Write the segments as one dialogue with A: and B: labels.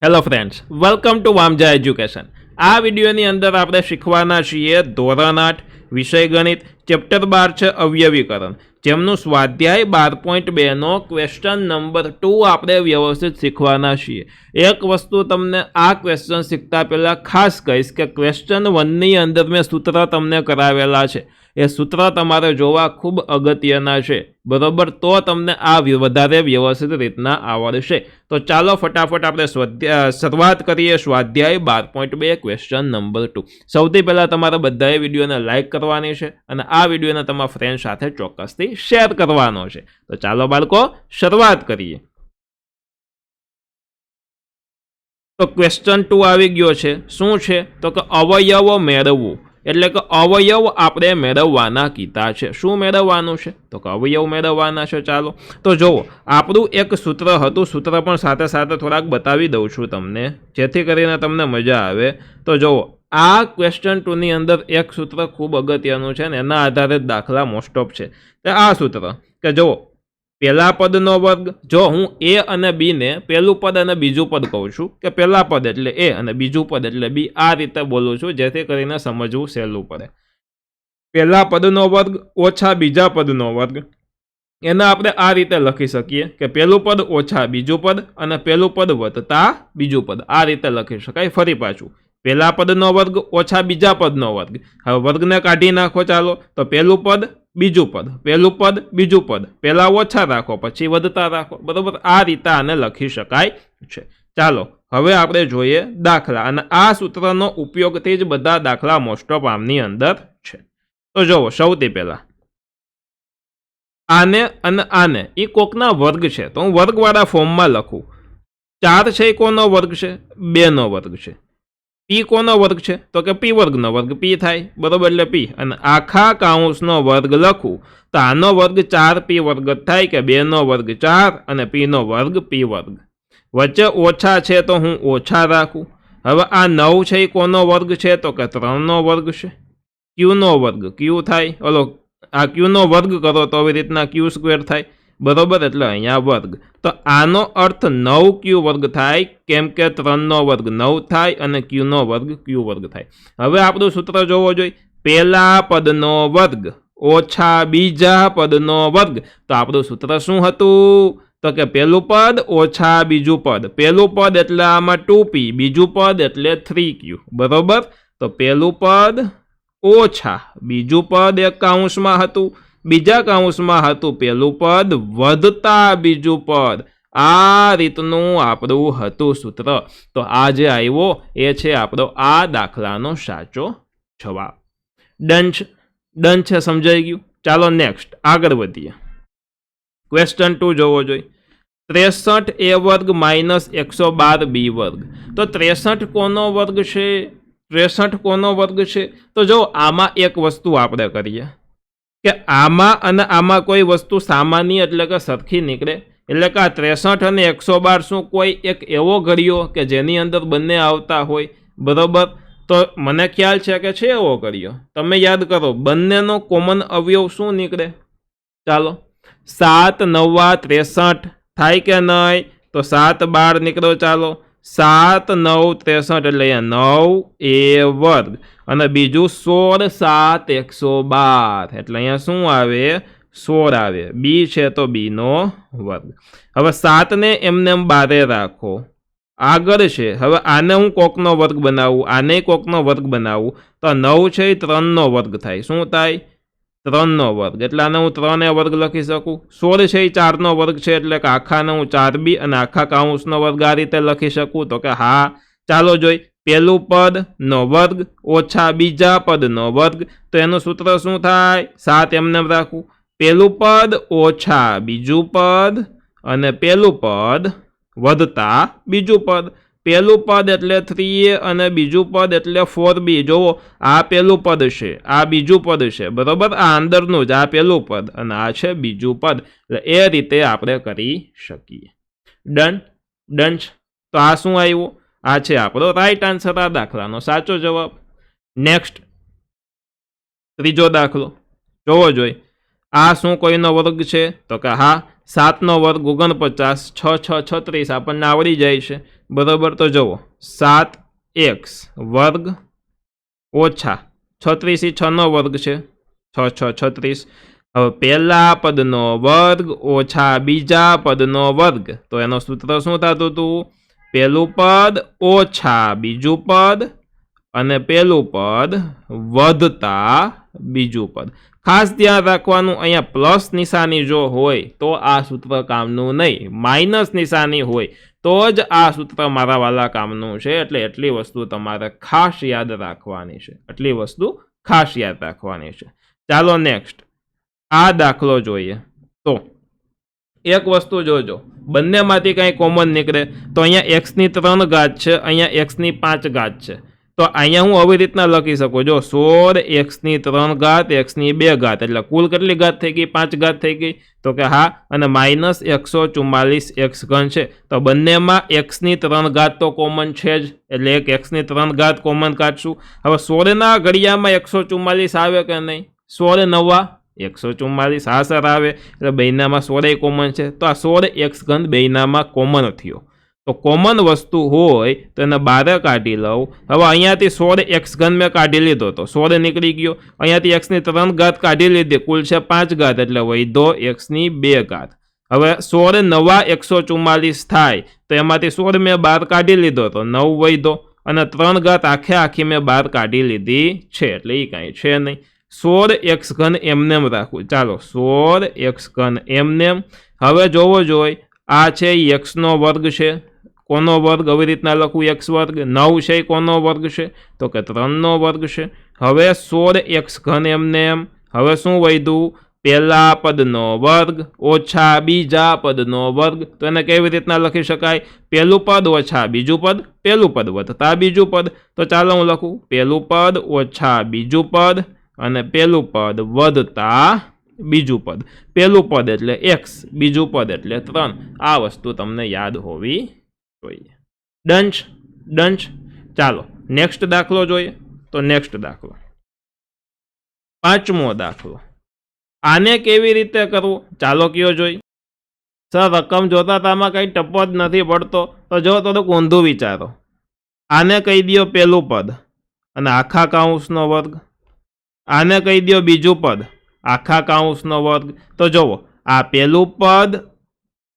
A: Hello friends, welcome to Vamja education. આ વિડીયોની અંદર આપણે શીખવાના છીએ ધોરણ 8 વિષય ગણિત ચેપ્ટર 12 છે અવયવીકરણ, જેમનું સ્વાધ્યાય 12.2 નો ક્વેશ્ચન નંબર 2 આપણે વ્યવસ્થિત શીખવાના છીએ। એક વસ્તુ તમને આ ક્વેશ્ચન શીખતા પહેલા ખાસ કહીશ કે ક્વેશ્ચન 1 ની અંદર મેં સૂત્ર તમને કરાવેલા છે, એ સૂત્ર તમારે જોવા ખૂબ અગત્યના છે, બરોબર? તો તમને આ વધારે વ્યવસ્થિત રીતના આવડશે। તો ચાલો ફટાફટ આપણે શરૂઆત કરીએ સ્વાધ્યાય 12.2 ક્વેશ્ચન નંબર 2। સૌથી પહેલાં તમારે બધાએ વિડીયોને લાઇક કરવાની છે અને આ વિડીયોને તમારા ફ્રેન્ડ સાથે ચોક્કસથી શેર કરવાનો છે। તો ચાલો બાળકો શરૂઆત કરીએ। તો ક્વેશ્ચન 2 આવી ગયો છે। શું છે? તો કે અવયવ મેળવવું, એટલે કે અવયવ આપણે મેળવવાના કીધા છે। શું મેળવવાનું છે? તો કે અવયવ મેળવવાના છે। ચાલો તો જુઓ, આપણું એક સૂત્ર હતું, સૂત્ર પણ સાથે સાથે થોડાક બતાવી દઉં છું તમને, જેથી કરીને તમને મજા આવે। તો જુઓ, આ ક્વેશ્ચન 2 ની અંદર એક સૂત્ર ખૂબ અગત્યનું છે ને એના આધારે દાખલા મોસ્ટ ઓફ છે। તો આ સૂત્ર કે જુઓ, પહેલા પદનો વર્ગ, જો હું એ અને બી ને પહેલું પદ અને બીજું પદ કહું છું કે પહેલા પદ એટલે એ અને બીજું પદ એટલે બી, આ રીતે બોલું છું જેથી કરીને સમજવું સહેલું પડે। પહેલા પદનો વર્ગ ઓછા બીજા પદનો વર્ગ, એને આપણે આ રીતે લખી શકીએ કે પહેલું પદ ઓછા બીજું પદ અને પહેલું પદ વધતા બીજું પદ, આ રીતે લખી શકાય। ફરી પાછું, પહેલા પદનો વર્ગ ઓછા બીજા પદનો વર્ગ, હવે વર્ગને કાઢી નાખો। ચાલો તો પહેલું પદ બીજું પદ, પહેલું પદ બીજું પદ, પહેલા ઓછા રાખો પછી વધતા રાખો, બરોબર? આ રીતે આને લખી શકાય છે। ચાલો હવે આપણે જોઈએ દાખલા, અને આ સૂત્રનો ઉપયોગથી જ બધા દાખલા મોસ્ટ ઓફ આમની અંદર છે। તો જુઓ, સૌથી પહેલા આને અને આને એ કોકના વર્ગ છે, તો હું વર્ગવાળા ફોર્મમાં લખું। 4 છે એ કોનો વર્ગ છે? 2 નો વર્ગ છે। પી કોનો વર્ગ છે? તો કે પી વર્ગનો વર્ગ પી થાય, બરોબર? એટલે પી, અને આખા કાઉન્સનો વર્ગ લખું તો આનો વર્ગ 4p વર્ગ થાય કે 2 નો વર્ગ 4 અને p નો વર્ગ p વર્ગ। વચ્ચે ઓછા છે તો હું ઓછા રાખું। હવે આ 9 છે એ કોનો વર્ગ છે? તો કે 3 નો વર્ગ છે। q નો વર્ગ q થાય, ઓલો આ q નો વર્ગ કરો તો આવી રીતના q સ્ક્વેર થાય, બરોબર? એટલે અહીંયા વર્ગ, તો આનો અર્થ 9q વર્ગ થાય, કેમ કે 3 નો વર્ગ 9 થાય અને q નો વર્ગ q વર્ગ થાય। હવે આપણું સૂત્ર જોવો જોઈએ, પહેલા પદનો વર્ગ ઓછા બીજા પદનો વર્ગ, તો આપણું સૂત્ર શું હતું? તો કે પહેલું પદ ઓછા બીજું પદ, પહેલું પદ એટલે આમાં 2p, બીજું પદ એટલે 3q, બરોબર? તો પહેલું પદ ઓછા બીજું પદ એક કાઉન્સમાં હતું, બીજા કાઉન્સમાં હતું પહેલું પદ વધતા બીજું પદ, આ રીતનું આપણું હતું સૂત્ર। તો આ જે આવ્યો એ છે આપણો આ દાખલાનો સાચો જવાબ। ડન છે, સમજાઈ ગયું? ચાલો નેક્સ્ટ આગળ વધીએ। ક્વેશ્ચન 2 જોવો જોઈએ, 63a વર્ગ માઇનસ 112b વર્ગ, તો 63 કોનો વર્ગ છે? 63 કોનો વર્ગ છે? તો જો આમાં એક વસ્તુ આપણે કરીએ કે આમાં અને આમાં કોઈ વસ્તુ સામાન્ય એટલે કે સરખી નીકળે, એટલે કે આ 63 અને 112 શું કોઈ એક એવો ઘડિયો કે જેની અંદર બંને આવતા હોય, બરોબર? તો મને ખ્યાલ છે કે છે એવો ઘડિયો, તમે યાદ કરો બંનેનો કોમન અવયવ શું નીકળે? ચાલો 7 9 63 થાય કે નહીં? તો 7 12 નીકળો। ચાલો 7 9 63 એટલે અહીંયા 9a વર્ગ અને બીજું 16 7 112 એટલે અહીંયા શું આવે? 16 આવે। બી છે તો બી નો વર્ગ। હવે 7 ને એમને 12 રાખો, આગળ છે હવે આને હું કોકનો વર્ગ બનાવું, આને કોકનો વર્ગ બનાવું, તો 9 છે એ 3 નો વર્ગ થાય। શું થાય? 3 નો વર્ગ, એટલે આને હું 3 વર્ગ લખી શકું। 16 છે એ 4 નો વર્ગ છે, એટલે કે આખાને હું 4b અને આખા કાઉન્સનો વર્ગ આ રીતે લખી શકું? તો કે હા। ચાલો જોઈ, પહેલું પદ નો વર્ગ ઓછા બીજા પદનો વર્ગ, તો એનું સૂત્ર શું થાય? 7 એમને રાખું, પહેલું પદ ઓછા બીજું પદ અને પહેલું પદ વધતા બીજું પદ, પહેલું પદ એટલે 3a અને બીજું પદ એટલે 4b। જોવો, આ પહેલું પદ છે, આ બીજું પદ છે, બરોબર? આ અંદરનું જ આ પહેલું પદ અને આ છે બીજું પદ, એટલે એ રીતે આપણે કરી શકીએ। ડન। તો આ શું આવ્યું? આ છે આપણો રાઈટ આન્સર, આ દાખલાનો સાચો જવાબ। નેક્સ્ટ ત્રીજો દાખલો જોવો જોઈએ, આ શું કોઈનો વર્ગ છે? તો કે હા 7નો વર્ગ 49, 6 6 36 આપણને આવડી જાય છે બરાબર. તો જુઓ 7x વર્ગ ઓછા 36 એ 6નો વર્ગ છે, 6 6 36. હવે પહેલા પદનો વર્ગ ઓછા બીજા પદનો વર્ગ, તો એનો સૂત્ર શું થતું હતું? પહેલું પદ ઓછા બીજું પદ અને પહેલું પદ વધતા બીજું પદ. ખાસ ધ્યાન રાખવાનું, અહીંયા પ્લસ નિશાની જો હોય તો આ સૂત્ર કામનું નહીં, માઇનસ નિશાની હોય તો જ આ સૂત્ર મારા વાલા કામનું છે. એટલે એટલી વસ્તુ તમારે ખાસ યાદ રાખવાની છે, એટલી વસ્તુ ખાસ યાદ રાખવાની છે. ચાલો નેક્સ્ટ આ દાખલો જોઈએ. તો એક વસ્તુ જોજો, બંનેમાંથી કંઈ કોમન નીકળે તો અહીંયા x ની 3 ઘાત છે, અહીંયા x ની 5 ઘાત છે. તો અહીંયા હું આવી રીતના લખી શકું, જો 16 x ની 3 ઘાત x ની 2 ઘાત, એટલે કુલ કેટલી ઘાત થઈ ગઈ? 5 ઘાત થઈ ગઈ. તો કે હા, અને -144 x ઘન છે, તો બંનેમાં x ની 3 ઘાત તો કોમન છે જ, એટલે એક x ની 3 ઘાત કોમન કાઢશું. હવે 16ના ઘડિયામાં 144 આવે કે નહીં? 16 9 144, હા સર આવે, એટલે બેનામાં 16 કોમન છે, તો આ 16 x ઘન બેનામાં કોમન થયો. તો કોમન વસ્તુ હોય તો એને બહાર કાઢી લઉં. હવે અહીંયાથી 16 x ઘન મેં કાઢી લીધો, તો 16 નીકળી ગયો. અહીંયાથી x ની 3 ઘાત કાઢી લીધી, કુલ છે 5 ઘાત, એટલે વધ્યો x ની 2 ઘાત. હવે 16 9 144 થાય, તો એમાંથી 16 મેં બહાર કાઢી લીધો, તો 9 વધ્યો, અને 3 ઘાત આખી મેં બહાર કાઢી લીધી છે, એટલે એ કાંઈ છે નહીં. 16 x ઘન એમનેમ રાખવું. ચાલો 16 x ઘન એમનેમ. હવે જોવો જોઈએ, આ છે x નો વર્ગ છે, કોનો વર્ગ? આવી રીતના લખું, x વર્ગ. 9 છે કોનો વર્ગ છે? તો કે 3નો વર્ગ છે. હવે 16 x ઘન એમનેમ. હવે શું વધ્યું? પહેલા પદનો વર્ગ ઓછા બીજા પદનો વર્ગ. તો એને કેવી રીતના લખી શકાય? પહેલું પદ ઓછા બીજું પદ, પહેલું પદ વધતા બીજું પદ. તો ચાલો હું લખું, પહેલું પદ ઓછા બીજું પદ અને પહેલું પદ વધતા બીજું પદ. પહેલું પદ એટલે x, બીજું પદ એટલે 3. આ વસ્તુ તમને યાદ હોવી જોઈએ. ડંચ ડંચ. ચાલો નેક્સ્ટ દાખલો જોઈએ. તો નેક્સ્ટ દાખલો 5મો દાખલો. આને કેવી રીતે કરવું? ચાલો કયો જોઈ. સર રકમ જોતા આમાં કંઈ ટપ્પો જ નથી પડતો. તો જો થોડુંક ઊંધું વિચારો. આને કહી દો પહેલું પદ અને આખા કાઉન્સનો વર્ગ, આને કહી દો બીજું પદ આખા કાઉન્સનો વર્ગ. તો જુઓ, આ પહેલું પદ,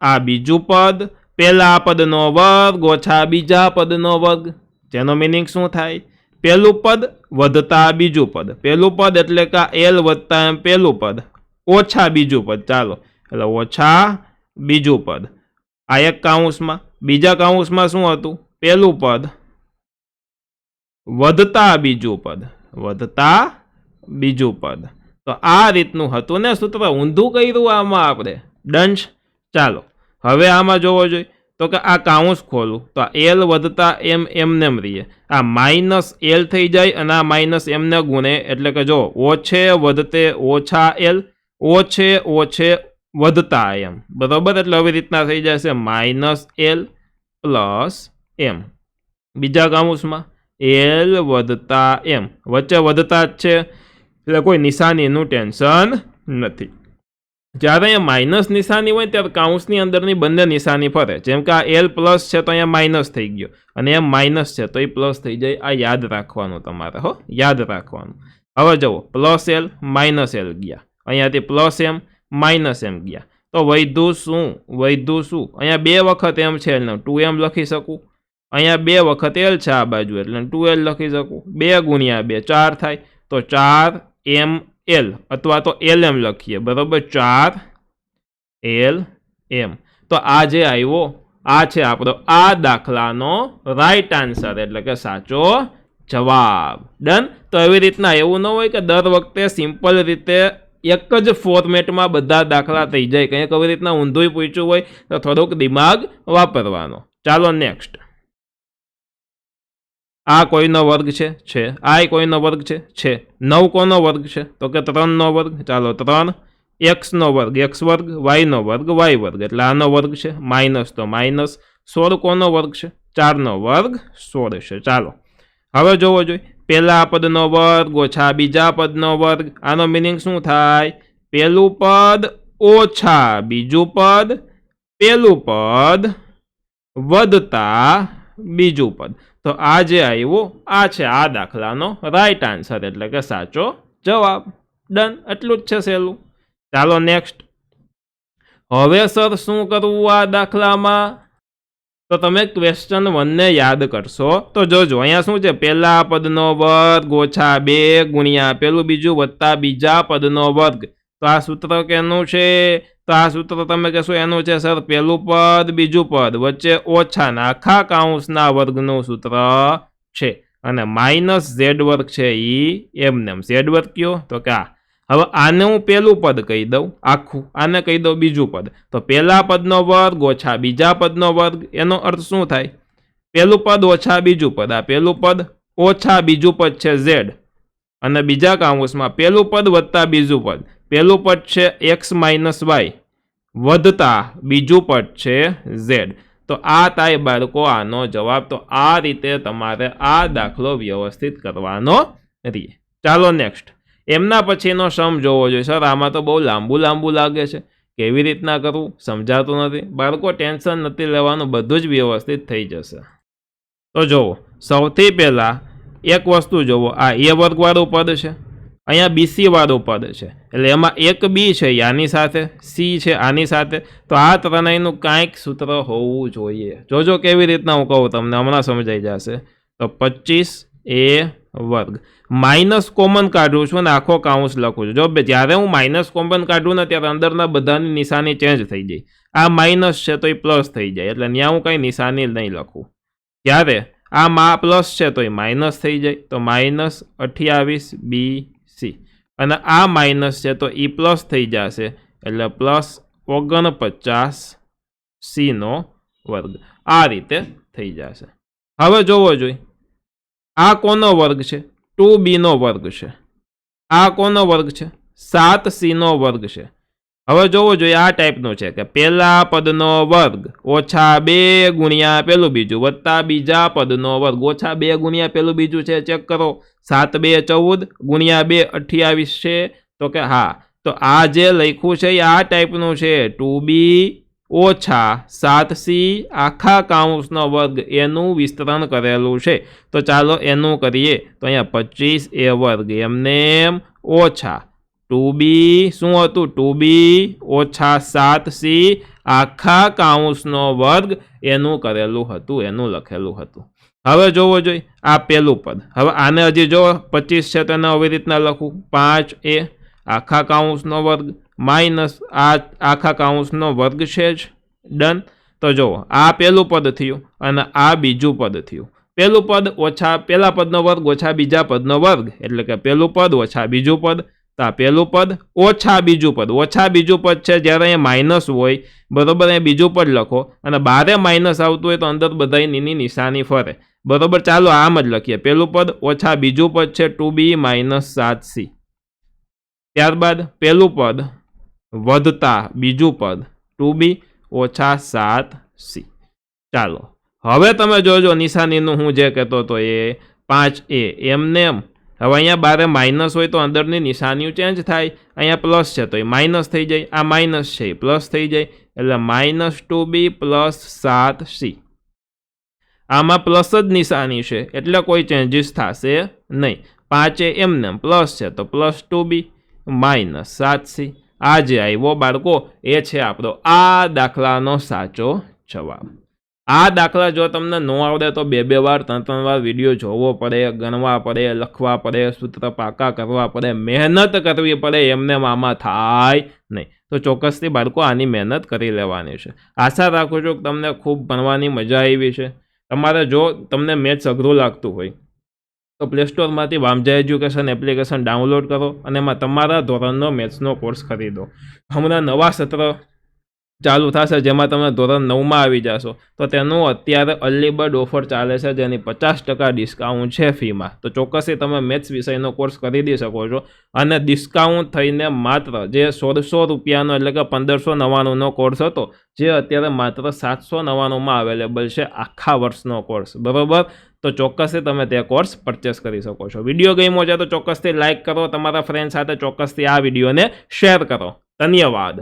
A: આ બીજું પદ, પહેલા પદનો વર્ગ ઓછા બીજા પદનો વર્ગ, જેનો મિનિંગ શું થાય? પહેલું પદ વધતા બીજું પદ. પહેલું પદ એટલે કે l વત્તા m પહેલું પદ ઓછા બીજું પદ. ચાલો, એટલે ઓછા બીજું પદ. આ એક કાઉન્સમાં. બીજા કાઉન્સમાં શું હતું? પહેલું પદ વધતા બીજું પદ, વધતા બીજું પદ. તો આ રીતનું હતું ને સૂત્ર. ઊંધું કર્યું આમાં આપણે. ડંચ. ચાલો હવે આમાં જોવો જોઈએ. તો કે આ કાઉન્સ ખોલું, તો આ l વધતા m એમનેમ રહીએ, આ -l થઈ જાય અને આ -m ને ગુણે, એટલે કે જો ઓછે વધતે ઓછા l, ઓછે ઓછે વધતા m, બરાબર. એટલે આવી રીતના થઈ જશે -l પ્લસ m. બીજા કાઉન્સમાં l વધતા m, વચ્ચે વધતા જ છે, એટલે કોઈ નિશાનીનું ટેન્શન નથી. જ્યારે અહીંયા માઇનસ નિશાની હોય ત્યારે કાઉન્સની અંદરની બંને નિશાની ફરે. જેમ કે આ l પ્લસ છે તો અહીંયા માઇનસ થઈ ગયો, અને એમ માઇનસ છે તો એ પ્લસ થઈ જાય. આ યાદ રાખવાનું તમારે, હો, યાદ રાખવાનું. હવે જુઓ, પ્લસ l માઇનસ l ગયા, અહીંયાથી પ્લસ m માઇનસ m ગયા, તો વધ્યું શું? વધ્યું શું? અહીંયા 2 વખત m છે એટલે 2m લખી શકું. અહીંયા 2 વખત l છે આ બાજુ, એટલે 2l લખી શકું. 2 ગુણ્યા 2 4 થાય, તો 4ml અથવા તો lm લખીએ, બરાબર. 4lm. તો આ જે આવ્યો, આ છે આપણો આ દાખલાનો રાઈટ આન્સર, એટલે કે સાચો જવાબ. ડન. તો એવી રીતના એવું ન હોય કે દર વખતે સિમ્પલ રીતે એક જ ફોર્મેટમાં બધા દાખલા થઈ જાય. કંઈક આવી રીતના ઊંધું પૂછ્યું હોય તો થોડુંક દિમાગ વાપરવાનો. ચાલો નેક્સ્ટ. આ કોઈનો વર્ગ છે, આ કોઈનો વર્ગ છે. 9 કોનો વર્ગ છે? તો કે 3નો વર્ગ. ચાલો 3 x નો વર્ગ x વર્ગ, y નો વર્ગ y વર્ગ, એટલે આનો વર્ગ છે. માઇનસ તો માઇનસ. 16 કોનો વર્ગ છે? 4નો વર્ગ 16 છે. ચાલો હવે જોવો જોઈએ, પહેલા પદનો વર્ગ ઓછા બીજા પદનો વર્ગ. આનો મિનિંગ શું થાય? પહેલું પદ ઓછા બીજું પદ પેલું પદ વધતા બીજું પદ. તો આ જે આવ્યું આ છે આ દાખલાનો રાઈટ આન્સર એટલે કે સાચો જવાબ. ડન. એટલું જ છે સહેલું. ચાલો નેક્સ્ટ. હવે સર શું કરવું આ દાખલામાં? તો તમે ક્વેશ્ચન 1 ને યાદ કરશો તો જોજો અહીંયા શું છે, પહેલા પદનો વર્ગ ઓછા 2 ગુણ્યા પેલું બીજું વત્તા બીજા પદનો વર્ગ. તો આ સૂત્ર કેનું છે? તો આ સૂત્ર તમે કહેશો એનું છે સર પહેલું પદ બીજું પદ વચ્ચે ઓછા ના આખા કાઉન્સના વર્ગનું સૂત્ર છે. અને માઇનસ ઝેડ વર્ગ છે એ એમને ઝેડ વર્ગ કયો? તો કે આ. હવે આને હું પહેલું પદ કહી દઉં આખું, આને કહી દઉં બીજું પદ. તો પહેલા પદનો વર્ગ ઓછા બીજા પદનો વર્ગ, એનો અર્થ શું થાય? પહેલું પદ ઓછા બીજું પદ, આ પહેલું પદ ઓછા બીજું પદ છે ઝેડ, અને બીજા કાઉન્સમાં પહેલું પદ વત્તા બીજું પદ. પહેલું પદ છે એક્સ માઇનસ વાય વધતા બીજું પદ છે ઝેડ. તો આ થાય બાળકો આનો જવાબ. તો આ રીતે તમારે આ દાખલો વ્યવસ્થિત કરવાનો રહે. ચાલો નેક્સ્ટ. એમના પછીનો સમ જોવો જોઈએ. સર આમાં તો બહુ લાંબુ લાગે છે, કેવી રીતના કરવું સમજાતું નથી. બાળકો ટેન્શન નથી લેવાનું, બધું જ વ્યવસ્થિત થઈ જશે. તો જુઓ, સૌથી પહેલાં એક વસ્તુ જુઓ, આ એ વર્ગવાળું પદ છે, અહીંયા બીસી વાળું પદ છે, એટલે એમાં એક બી છે આની સાથે, સી છે આની સાથે. તો આ ત્રણેયનું કાંઈક સૂત્ર હોવું જોઈએ. જોજો કેવી રીતના હું કહું તમને હમણાં સમજાઈ જશે. તો 25a વર્ગ માઇનસ કોમન કાઢું છું અને આખો કાઉન્સ લખું છું. જો જ્યારે હું માઇનસ કોમન કાઢું ને ત્યારે અંદરના બધાની નિશાની ચેન્જ થઈ જાય. આ માઇનસ છે તો એ પ્લસ થઈ જાય, એટલે ત્યાં હું કંઈ નિશાની નહીં લખું. જ્યારે આ પ્લસ છે તો એ માઇનસ થઈ જાય, તો માઇનસ 28bc. અને આ માઇનસ છે તો એ પ્લસ થઈ જશે, એટલે પ્લસ 49c નો વર્ગ. આ રીતે થઈ જશે. હવે જોવો જોઈએ, આ કોનો વર્ગ છે? 2b નો વર્ગ છે. આ કોનો વર્ગ છે? 7c નો વર્ગ છે. હવે જોવો જોઈએ આ ટાઈપનું છે કે પહેલા પદનો વર્ગ ઓછા 2 ગુણ્યા પેલું બીજું વત્તા બીજા પદનો વર્ગ. ઓછા 2 ગુણ્યા પેલું બીજું છે, ચેક કરો. 7 2 14 ગુણ્યા 2 28 છે. તો કે હા, તો આ જે લખ્યું છે એ આ ટાઈપનું છે. 2b ઓછા 7c આખા કાઉન્સનો વર્ગ એનું વિસ્તરણ કરેલું છે. તો ચાલો એનું કરીએ. તો અહીંયા 25a વર્ગ એમને ઓછા 2b શું હતું? 2b ઓછા 7c આખા કાઉન્સનો વર્ગ એનું કરેલું હતું, એનું લખેલું હતું. હવે જોવો જોઈએ આ પહેલું પદ. હવે આને હજી જો 25 છે તો એને આવી રીતના લખું. 5a આખા કાઉન્સનો વર્ગ માઇનસ આ આખા કાઉન્સનો વર્ગ છે જ. ડન. તો જુઓ આ પહેલું પદ થયું અને આ બીજું પદ થયું. પહેલું પદ ઓછા પહેલા પદનો વર્ગ ઓછા બીજા પદનો વર્ગ, એટલે કે પહેલું પદ ઓછા બીજું પદ. તો આ પહેલું પદ ઓછા બીજું પદ. ઓછા બીજું પદ છે જ્યારે અહીંયા માઇનસ હોય, બરોબર, અહીંયા બીજું પદ લખો અને બારે માઇનસ આવતું હોય તો અંદર બધાની નિશાની ફરે, બરોબર. ચાલો આમ જ લખીએ. પહેલું પદ ઓછા બીજું પદ છે 2b માઇનસ 7c. ત્યારબાદ પહેલું પદ વધતા બીજું પદ 2b ઓછા 7c. ચાલો હવે તમે જોજો નિશાનીનું હું જે કહેતો હતો એ 5a એમને એમ. હવે અહીંયા બારે માઇનસ હોય તો અંદરની નિશાનીઓ ચેન્જ થાય. અહીંયા પ્લસ છે તો એ માઇનસ થઈ જાય, આ માઇનસ છે એ પ્લસ થઈ જાય, એટલે માઇનસ 2b પ્લસ 7c. આમાં પ્લસ જ નિશાની છે એટલે કોઈ ચેન્જીસ થશે નહીં. 5a એમને પ્લસ છે તો પ્લસ 2b માઇનસ 7c. આ જે આવ્યો બાળકો એ છે આપણો આ દાખલાનો સાચો જવાબ. આ દાખલા જો તમને ન આવડે તો 2 વાર 3 વાર વિડીયો જોવો પડે, ગણવા પડે, લખવા પડે, સૂત્ર પાકા કરવા પડે, મહેનત કરવી પડે. એમને આમાં થાય નહીં. તો ચોક્કસથી બાળકો આની મહેનત કરી લેવાની છે. આશા રાખું છું કે તમને ખૂબ ભણવાની મજા આવી છે. તમારે જો તમને મેથ્સ અઘરું લાગતું હોય તો પ્લે સ્ટોરમાંથી વામજા એજ્યુકેશન એપ્લિકેશન ડાઉનલોડ કરો અને એમાં તમારા ધોરણનો મેથ્સનો કોર્સ ખરીદો. હમણાં નવા સત્ર ચાલુ થશે જેમાં તમે ધોરણ 9માં આવી જશો તો તેનું અત્યારે અર્લી બર્ડ ઓફર ચાલે છે જેની 50% ડિસ્કાઉન્ટ છે ફીમાં. તો ચોક્કસથી તમે મેથ્સ વિષયનો કોર્સ ખરીદી શકો છો અને ડિસ્કાઉન્ટ થઈને માત્ર જે 1600 રૂપિયાનો એટલે કે 1599નો કોર્સ હતો જે અત્યારે માત્ર 799માં અવેલેબલ છે આખા વર્ષનો કોર્સ, બરાબર. તો ચોક્કસથી તમે તે કોર્સ પરચેસ કરી શકો છો. વિડીયો ગમ્યો છે તો ચોક્કસથી લાઇક કરો, તમારા ફ્રેન્ડ સાથે ચોક્કસથી આ વિડીયોને શેર કરો. ધન્યવાદ.